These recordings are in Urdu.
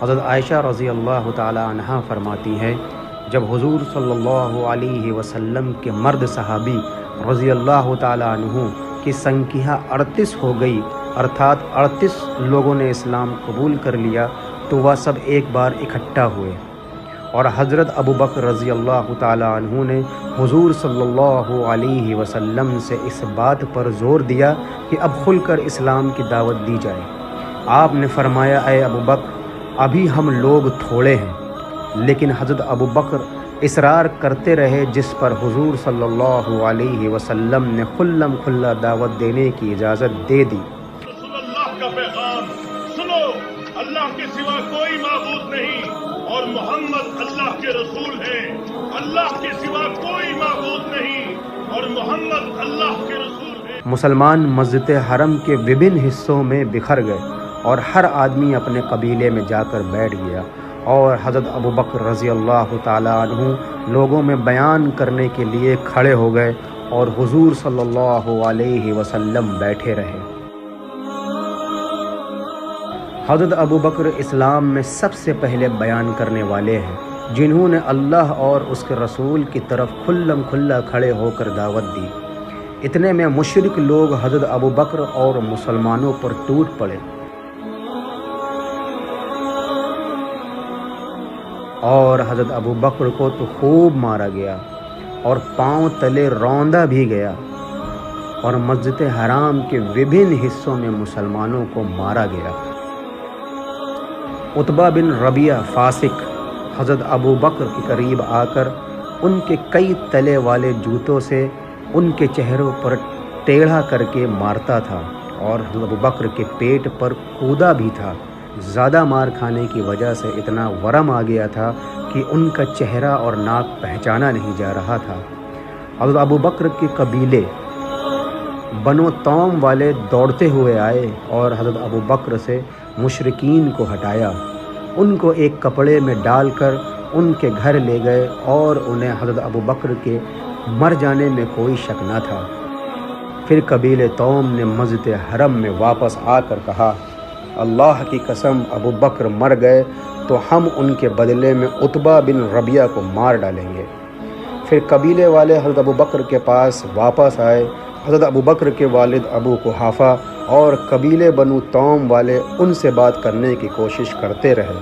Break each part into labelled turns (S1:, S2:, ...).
S1: حضرت عائشہ رضی اللہ تعالی عنہا فرماتی ہے، جب حضور صلی اللہ علیہ وسلم کے مرد صحابی رضی اللہ تعالی عنہ کی سنکھیا 38 ہو گئی، ارتھات 38 لوگوں نے اسلام قبول کر لیا، تو وہ سب ایک بار اکٹھا ہوئے اور حضرت ابو بکر رضی اللہ تعالی عنہ نے حضور صلی اللہ علیہ وسلم سے اس بات پر زور دیا کہ اب کھل کر اسلام کی دعوت دی جائے۔ آپ نے فرمایا، اے ابو بکر، ابھی ہم لوگ تھوڑے ہیں، لیکن حضرت ابو بکر اصرار کرتے رہے، جس پر حضور صلی اللہ علیہ وسلم نے کھلم کھلا دعوت دینے کی اجازت دے دی۔
S2: رسول اللہ کا پیغام سنو، اللہ کے سوا کوئی معبود نہیں اور محمد اللہ کے رسول ہیں۔ اللہ کے سوا کوئی معبود نہیں اور محمد اللہ کے رسول ہیں۔
S1: مسلمان مسجد حرم کے وبھن حصوں میں بکھر گئے اور ہر آدمی اپنے قبیلے میں جا کر بیٹھ گیا، اور حضرت ابو بکر رضی اللہ تعالی عنہ لوگوں میں بیان کرنے کے لیے کھڑے ہو گئے اور حضور صلی اللہ علیہ وسلم بیٹھے رہے۔ حضرت ابو بکر اسلام میں سب سے پہلے بیان کرنے والے ہیں، جنہوں نے اللہ اور اس کے رسول کی طرف کھلم کھلا کھڑے ہو کر دعوت دی۔ اتنے میں مشرک لوگ حضرت ابو بکر اور مسلمانوں پر ٹوٹ پڑے اور حضرت ابو بکر کو تو خوب مارا گیا اور پاؤں تلے روندا بھی گیا، اور مسجد حرام کے وبھن حصوں میں مسلمانوں کو مارا گیا۔ عتبہ بن ربیعہ فاسق حضرت ابو بکر کے قریب آ کر ان کے کئی تلے والے جوتوں سے ان کے چہروں پر ٹیڑھا کر کے مارتا تھا، اور حضرت ابو بکر کے پیٹ پر کودا بھی تھا۔ زیادہ مار کھانے کی وجہ سے اتنا ورم آ گیا تھا کہ ان کا چہرہ اور ناک پہچانا نہیں جا رہا تھا۔ حضرت ابو بکر کے قبیلے بنو توم والے دوڑتے ہوئے آئے اور حضرت ابو بکر سے مشرکین کو ہٹایا، ان کو ایک کپڑے میں ڈال کر ان کے گھر لے گئے، اور انہیں حضرت ابو بکر کے مر جانے میں کوئی شک نہ تھا۔ پھر قبیلے توم نے مسجد حرم میں واپس آ کر کہا، اللہ کی قسم، ابو بکر مر گئے تو ہم ان کے بدلے میں عتبہ بن ربیعہ کو مار ڈالیں گے۔ پھر قبیلے والے حضرت ابو بکر کے پاس واپس آئے۔ حضرت ابو بکر کے والد ابو قحافہ اور قبیلے بنو توم والے ان سے بات کرنے کی کوشش کرتے رہے،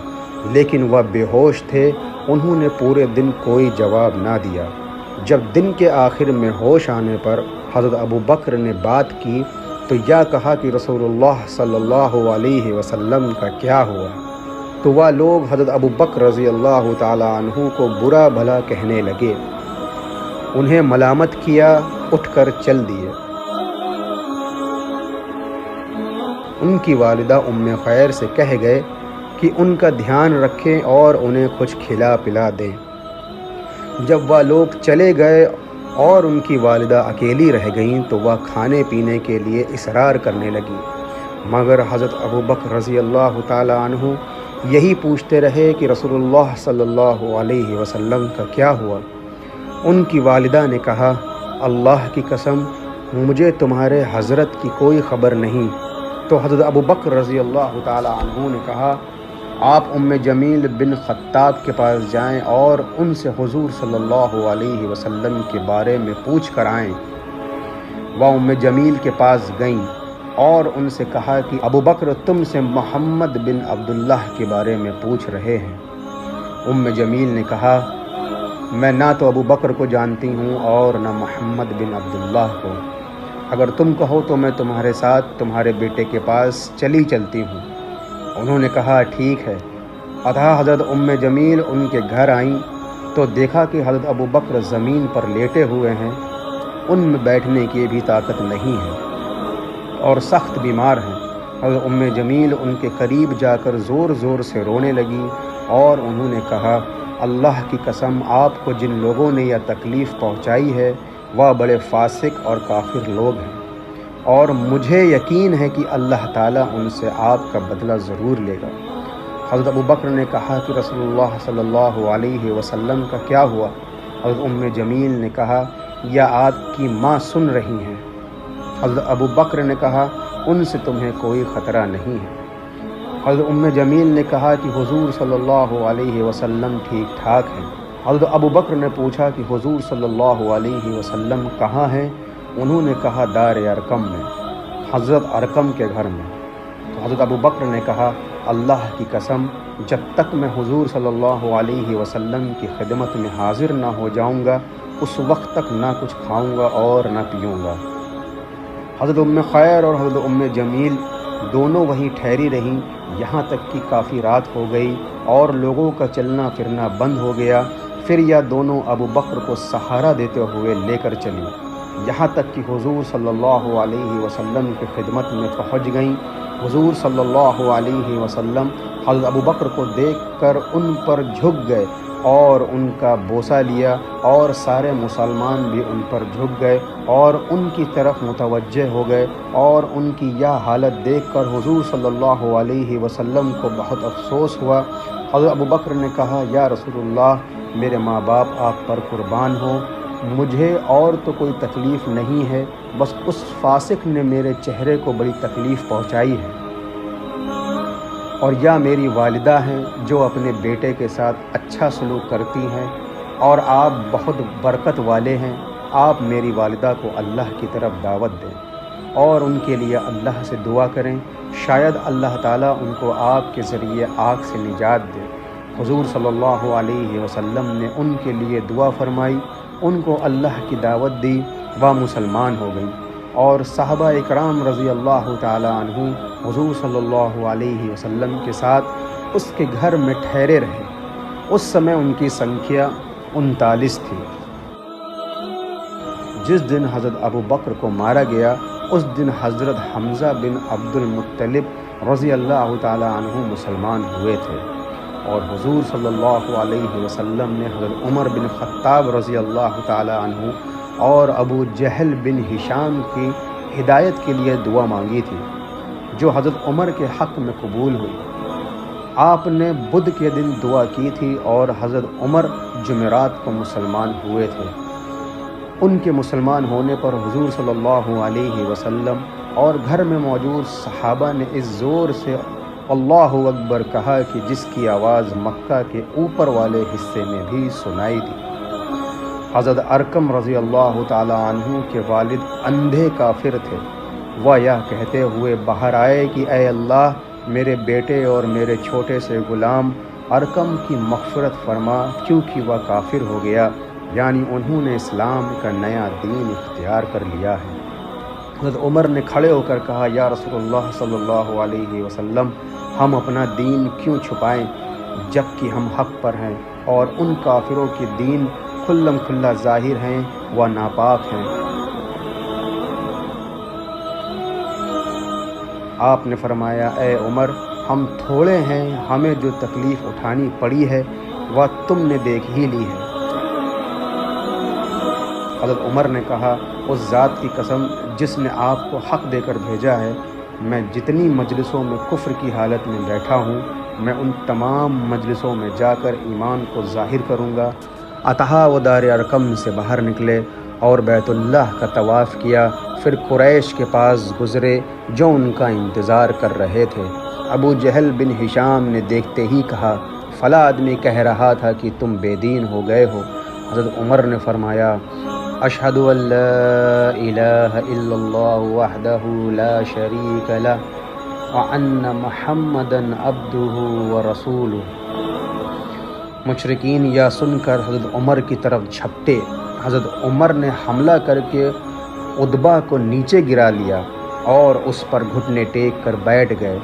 S1: لیکن وہ بے ہوش تھے، انہوں نے پورے دن کوئی جواب نہ دیا۔ جب دن کے آخر میں ہوش آنے پر حضرت ابو بکر نے بات کی تو یہ کہا کہ رسول اللہ صلی اللہ علیہ وسلم کا کیا ہوا؟ تو وہ لوگ حضرت ابو بکر رضی اللہ تعالی عنہ کو برا بھلا کہنے لگے، انہیں ملامت کیا، اٹھ کر چل دیے۔ ان کی والدہ ام خیر سے کہہ گئے کہ ان کا دھیان رکھیں اور انہیں کچھ کھلا پلا دیں۔ جب وہ لوگ چلے گئے اور ان کی والدہ اکیلی رہ گئیں تو وہ کھانے پینے کے لیے اصرار کرنے لگی، مگر حضرت ابو بکر رضی اللہ تعالی عنہ یہی پوچھتے رہے کہ رسول اللہ صلی اللہ علیہ وسلم کا کیا ہوا؟ ان کی والدہ نے کہا، اللہ کی قسم، مجھے تمہارے حضرت کی کوئی خبر نہیں۔ تو حضرت ابو بکر رضی اللہ تعالی عنہ نے کہا، آپ ام جمیل بن خطاب کے پاس جائیں اور ان سے حضور صلی اللہ علیہ وسلم کے بارے میں پوچھ کر آئیں۔ وہ ام جمیل کے پاس گئیں اور ان سے کہا کہ ابو بکر تم سے محمد بن عبداللہ کے بارے میں پوچھ رہے ہیں۔ ام جمیل نے کہا، میں نہ تو ابو بکر کو جانتی ہوں اور نہ محمد بن عبداللہ کو، اگر تم کہو تو میں تمہارے ساتھ تمہارے بیٹے کے پاس چلتی ہوں۔ انہوں نے کہا، ٹھیک ہے۔ حضرت ام جمیل ان کے گھر آئیں تو دیکھا کہ حضرت ابو بکر زمین پر لیٹے ہوئے ہیں، ان میں بیٹھنے کی بھی طاقت نہیں ہے اور سخت بیمار ہیں۔ حضرت ام جمیل ان کے قریب جا کر زور زور سے رونے لگی اور انہوں نے کہا، اللہ کی قسم، آپ کو جن لوگوں نے یہ تکلیف پہنچائی ہے وہ بڑے فاسق اور کافر لوگ ہیں، اور مجھے یقین ہے کہ اللہ تعالیٰ ان سے آپ کا بدلہ ضرور لے گا۔ حضرت ابو بکر نے کہا کہ رسول اللہ صلی اللہ علیہ وسلم کا کیا ہوا؟ حضرت ام جمیل نے کہا، یا آپ کی ماں سن رہی ہیں۔ حضرت ابو بکر نے کہا، ان سے تمہیں کوئی خطرہ نہیں ہے۔ حضرت ام جمیل نے کہا کہ حضور صلی اللہ علیہ وسلم ٹھیک ٹھاک ہیں۔ حضرت ابو بکر نے پوچھا کہ حضور صلی اللہ علیہ وسلم کہاں ہیں؟ انہوں نے کہا دار ارقم میں، حضرت ارقم کے گھر میں۔ تو حضرت ابو بکر نے کہا اللہ کی قسم، جب تک میں حضور صلی اللہ علیہ وسلم کی خدمت میں حاضر نہ ہو جاؤں گا اس وقت تک نہ کچھ کھاؤں گا اور نہ پیوں گا۔ حضرت ام خیر اور حضرت ام جمیل دونوں وہیں ٹھہری رہیں یہاں تک کہ کافی رات ہو گئی اور لوگوں کا چلنا پھرنا بند ہو گیا۔ پھر یہ دونوں ابو بکر کو سہارا دیتے ہوئے لے کر چلی، یہاں تک کہ حضور صلی اللہ علیہ وسلم کی خدمت میں پہنچ گئیں۔ حضور صلی اللہ علیہ وسلم حضرت ابو بکر کو دیکھ کر ان پر جھک گئے اور ان کا بوسہ لیا، اور سارے مسلمان بھی ان پر جھک گئے اور ان کی طرف متوجہ ہو گئے، اور ان کی یہ حالت دیکھ کر حضور صلی اللہ علیہ وسلم کو بہت افسوس ہوا۔ حضرت ابو بکر نے کہا یا رسول اللہ، میرے ماں باپ آپ پر قربان ہوں، مجھے اور تو کوئی تکلیف نہیں ہے، بس اس فاسق نے میرے چہرے کو بڑی تکلیف پہنچائی ہے، اور یا میری والدہ ہیں جو اپنے بیٹے کے ساتھ اچھا سلوک کرتی ہیں، اور آپ بہت برکت والے ہیں، آپ میری والدہ کو اللہ کی طرف دعوت دیں اور ان کے لیے اللہ سے دعا کریں، شاید اللہ تعالیٰ ان کو آپ کے ذریعے آگ سے نجات دے۔ حضور صلی اللہ علیہ وسلم نے ان کے لیے دعا فرمائی، ان کو اللہ کی دعوت دی، وہ مسلمان ہو گئی، اور صحابہ اکرام رضی اللہ تعالی عنہ حضور صلی اللہ علیہ وسلم کے ساتھ اس کے گھر میں ٹھہرے رہے۔ اس سمے ان کی سنکھیا 39 تھی۔ جس دن حضرت ابو بکر کو مارا گیا اس دن حضرت حمزہ بن عبد المطلب رضی اللہ تعالی عنہ مسلمان ہوئے تھے، اور حضور صلی اللہ علیہ وسلم نے حضرت عمر بن خطاب رضی اللہ تعالی عنہ اور ابو جہل بن ہشام کی ہدایت کے لیے دعا مانگی تھی، جو حضرت عمر کے حق میں قبول ہوئی۔ آپ نے بدھ کے دن دعا کی تھی اور حضرت عمر جمعرات کو مسلمان ہوئے تھے۔ ان کے مسلمان ہونے پر حضور صلی اللہ علیہ وسلم اور گھر میں موجود صحابہ نے اس زور سے اللہ اکبر کہا کہ جس کی آواز مکہ کے اوپر والے حصے میں بھی سنائی دی۔ حضرت ارقم رضی اللہ تعالی عنہ کے والد اندھے کافر تھے، وہ یہ کہتے ہوئے باہر آئے کہ اے اللہ، میرے بیٹے اور میرے چھوٹے سے غلام ارقم کی مغفرت فرما، کیونکہ وہ کافر ہو گیا، یعنی انہوں نے اسلام کا نیا دین اختیار کر لیا ہے۔ حضرت عمر نے کھڑے ہو کر کہا یا رسول اللہ صلی اللہ علیہ وسلم، ہم اپنا دین کیوں چھپائیں جب کہ ہم حق پر ہیں، اور ان کافروں کے دین کھلم کھلا ظاہر ہیں، وہ ناپاک ہیں۔ آپ نے فرمایا اے عمر، ہم تھوڑے ہیں، ہمیں جو تکلیف اٹھانی پڑی ہے وہ تم نے دیکھ ہی لی ہے۔ حضرت عمر نے کہا اس ذات کی قسم جس نے آپ کو حق دے کر بھیجا ہے، میں جتنی مجلسوں میں کفر کی حالت میں بیٹھا ہوں، میں ان تمام مجلسوں میں جا کر ایمان کو ظاہر کروں گا۔ اتہا و دار ارقم سے باہر نکلے اور بیت اللہ کا طواف کیا، پھر قریش کے پاس گزرے جو ان کا انتظار کر رہے تھے۔ ابو جہل بن ہشام نے دیکھتے ہی کہا فلاں آدمی کہہ رہا تھا کہ تم بے دین ہو گئے ہو۔ حضرت عمر نے فرمایا اشہد ان لا الہ الا اللہ وحدہ لا شریک لہ وان محمدا عبدہ ورسولہ۔ مشرکین یہ سن کر حضرت عمر کی طرف جھپٹے۔ حضرت عمر نے حملہ کر کے عتبہ کو نیچے گرا لیا اور اس پر گھٹنے ٹیک کر بیٹھ گئے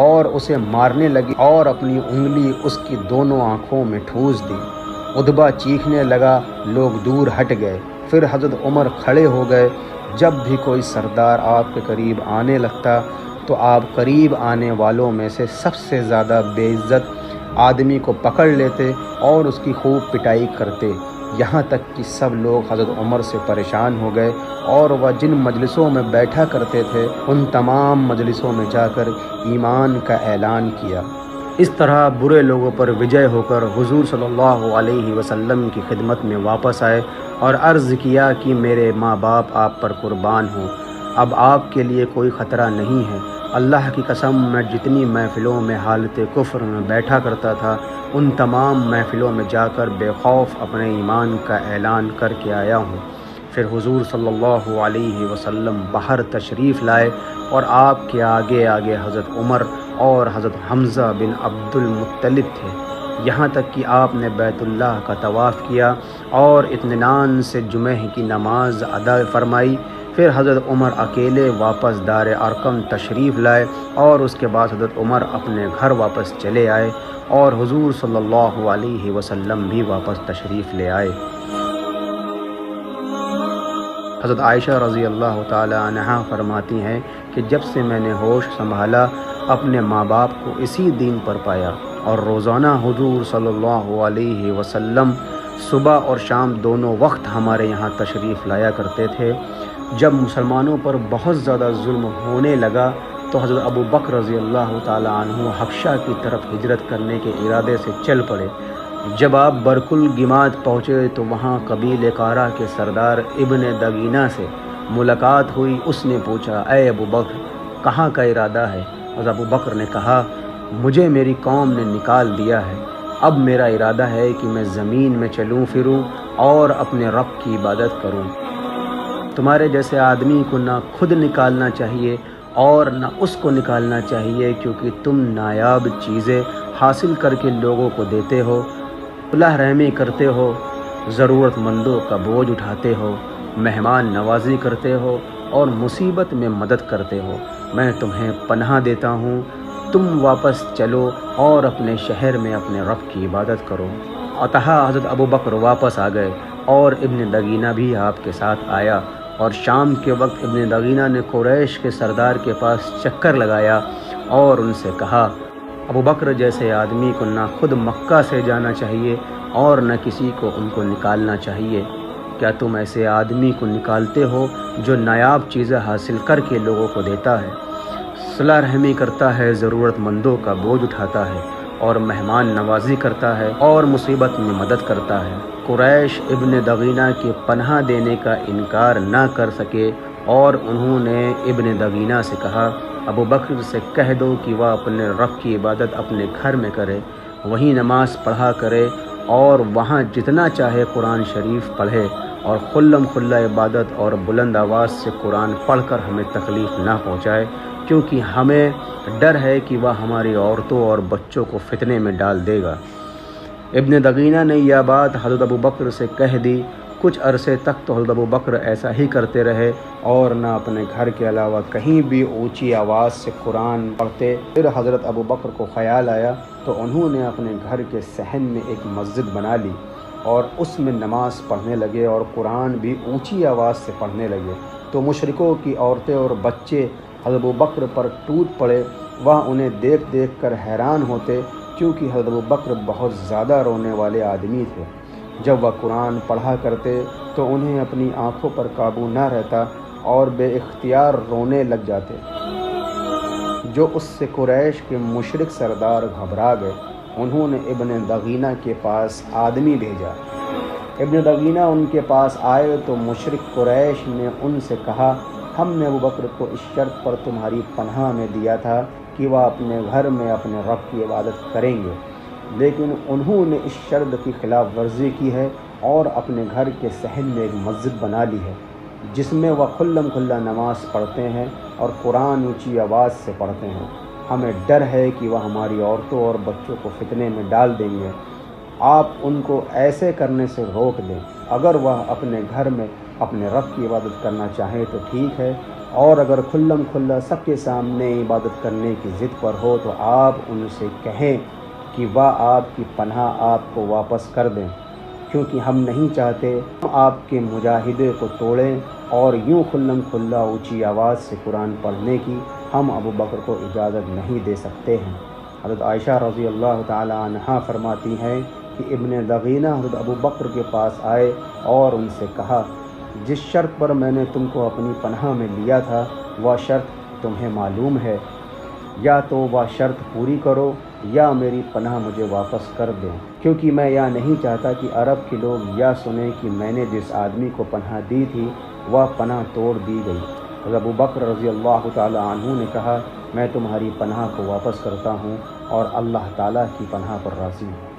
S1: اور اسے مارنے لگے اور اپنی انگلی اس کی دونوں آنکھوں میں ٹھوس دی۔ عتبہ چیخنے لگا، لوگ دور ہٹ گئے۔ پھر حضرت عمر کھڑے ہو گئے۔ جب بھی کوئی سردار آپ کے قریب آنے لگتا تو آپ قریب آنے والوں میں سے سب سے زیادہ بے عزت آدمی کو پکڑ لیتے اور اس کی خوب پٹائی کرتے، یہاں تک کہ سب لوگ حضرت عمر سے پریشان ہو گئے، اور وہ جن مجلسوں میں بیٹھا کرتے تھے ان تمام مجلسوں میں جا کر ایمان کا اعلان کیا۔ اس طرح برے لوگوں پر وجے ہو کر حضور صلی اللہ علیہ وسلم کی خدمت میں واپس آئے اور عرض کیا کہ میرے ماں باپ آپ پر قربان ہوں، اب آپ کے لیے کوئی خطرہ نہیں ہے۔ اللہ کی قسم، میں جتنی محفلوں میں حالت کفر میں بیٹھا کرتا تھا، ان تمام محفلوں میں جا کر بے خوف اپنے ایمان کا اعلان کر کے آیا ہوں۔ پھر حضور صلی اللہ علیہ وسلم باہر تشریف لائے اور آپ کے آگے آگے حضرت عمر اور حضرت حمزہ بن عبد المطلب تھے، یہاں تک کہ آپ نے بیت اللہ کا طواف کیا اور اطمینان سے جمعہ کی نماز ادا فرمائی۔ پھر حضرت عمر اکیلے واپس دار ارقم تشریف لائے اور اس کے بعد حضرت عمر اپنے گھر واپس چلے آئے اور حضور صلی اللہ علیہ وسلم بھی واپس تشریف لے آئے۔ حضرت عائشہ رضی اللہ تعالی عنہا فرماتی ہیں کہ جب سے میں نے ہوش سنبھالا، اپنے ماں باپ کو اسی دین پر پایا اور روزانہ حضور صلی اللہ علیہ وسلم صبح اور شام دونوں وقت ہمارے یہاں تشریف لایا کرتے تھے۔ جب مسلمانوں پر بہت زیادہ ظلم ہونے لگا تو حضرت ابو بکر رضی اللہ تعالی عنہ حبشہ کی طرف ہجرت کرنے کے ارادے سے چل پڑے۔ جب آپ برکل گماد پہنچے تو وہاں قبیلہ کارا کے سردار ابن دگینہ سے ملاقات ہوئی۔ اس نے پوچھا، اے ابو بکر، کہاں کا ارادہ ہے؟ حضرت ابو بکر نے کہا، مجھے میری قوم نے نکال دیا ہے، اب میرا ارادہ ہے کہ میں زمین میں چلوں پھروں اور اپنے رب کی عبادت کروں۔ تمہارے جیسے آدمی کو نہ خود نکالنا چاہیے اور نہ اس کو نکالنا چاہیے، کیونکہ تم نایاب چیزیں حاصل کر کے لوگوں کو دیتے ہو، صلح رحمی کرتے ہو، ضرورت مندوں کا بوجھ اٹھاتے ہو، مہمان نوازی کرتے ہو اور مصیبت میں مدد کرتے ہو۔ میں تمہیں پناہ دیتا ہوں، تم واپس چلو اور اپنے شہر میں اپنے رب کی عبادت کرو۔ اتحا حضرت ابو بکر واپس آ گئے اور ابن دگینہ بھی آپ کے ساتھ آیا، اور شام کے وقت ابن دگینہ نے قریش کے سردار کے پاس چکر لگایا اور ان سے کہا، ابو بکر جیسے آدمی کو نہ خود مکہ سے جانا چاہیے اور نہ کسی کو ان کو نکالنا چاہیے۔ کیا تم ایسے آدمی کو نکالتے ہو جو نایاب چیزیں حاصل کر کے لوگوں کو دیتا ہے، صلح رحمی کرتا ہے، ضرورت مندوں کا بوجھ اٹھاتا ہے اور مہمان نوازی کرتا ہے اور مصیبت میں مدد کرتا ہے؟ قریش ابن دگینہ کے پناہ دینے کا انکار نہ کر سکے اور انہوں نے ابن دگینہ سے کہا، ابو بکر سے کہہ دو کہ وہ اپنے رب کی عبادت اپنے گھر میں کرے، وہیں نماز پڑھا کرے اور وہاں جتنا چاہے قرآن شریف پڑھے، اور خلم کھلا عبادت اور بلند آواز سے قرآن پڑھ کر ہمیں تکلیف نہ پہنچائے، کیونکہ ہمیں ڈر ہے کہ وہ ہماری عورتوں اور بچوں کو فتنے میں ڈال دے گا۔ ابن دگینہ نے یہ بات حضرت ابو بکر سے کہہ دی۔ کچھ عرصے تک تو حضرت ابو بکر ایسا ہی کرتے رہے اور نہ اپنے گھر کے علاوہ کہیں بھی اونچی آواز سے قرآن پڑھتے۔ پھر حضرت ابو بکر کو خیال آیا تو انہوں نے اپنے گھر کے صحن میں ایک مسجد بنا لی اور اس میں نماز پڑھنے لگے اور قرآن بھی اونچی آواز سے پڑھنے لگے۔ تو مشرکوں کی عورتیں اور بچے حضرت ابو بکر پر ٹوٹ پڑے، وہ انہیں دیکھ دیکھ کر حیران ہوتے، کیونکہ حضرت ابو بکر بہت زیادہ رونے والے آدمی تھے۔ جب وہ قرآن پڑھا کرتے تو انہیں اپنی آنکھوں پر قابو نہ رہتا اور بے اختیار رونے لگ جاتے، جو اس سے قریش کے مشرک سردار گھبرا گئے۔ انہوں نے ابن دگینہ کے پاس آدمی بھیجا۔ ابن دگینہ ان کے پاس آئے تو مشرک قریش نے ان سے کہا، ہم نے ابو بکر کو اس شرط پر تمہاری پناہ میں دیا تھا کہ وہ اپنے گھر میں اپنے رب کی عبادت کریں گے، لیکن انہوں نے اس شرط کی خلاف ورزی کی ہے اور اپنے گھر کے صحن میں ایک مسجد بنا لی ہے، جس میں وہ خلم کھلا نماز پڑھتے ہیں اور قرآن اونچی آواز سے پڑھتے ہیں۔ ہمیں ڈر ہے کہ وہ ہماری عورتوں اور بچوں کو فتنے میں ڈال دیں گے۔ آپ ان کو ایسے کرنے سے روک دیں۔ اگر وہ اپنے گھر میں اپنے رب کی عبادت کرنا چاہیں تو ٹھیک ہے، اور اگر کھلم کھلا سب کے سامنے عبادت کرنے کی ضد پر ہو تو آپ ان سے کہیں کہ وہ آپ کی پناہ آپ کو واپس کر دیں، کیونکہ ہم نہیں چاہتے ہم آپ کے مجاہدے کو توڑیں، اور یوں کھلم کھلا اونچی آواز سے قرآن پڑھنے کی ہم ابو بکر کو اجازت نہیں دے سکتے ہیں۔ حضرت عائشہ رضی اللہ تعالی عنہا فرماتی ہیں کہ ابن دگینہ حضرت ابو بکر کے پاس آئے اور ان سے کہا، جس شرط پر میں نے تم کو اپنی پناہ میں لیا تھا وہ شرط تمہیں معلوم ہے، یا تو وہ شرط پوری کرو یا میری پناہ مجھے واپس کر دیں، کیونکہ میں یہ نہیں چاہتا کہ عرب کے لوگ یہ سنیں کہ میں نے جس آدمی کو پناہ دی تھی وہ پناہ توڑ دی گئی۔ حضرت ابو بکر رضی اللہ تعالی عنہ نے کہا میں تمہاری پناہ کو واپس کرتا ہوں اور اللہ تعالیٰ کی پناہ پر راضی ہوں۔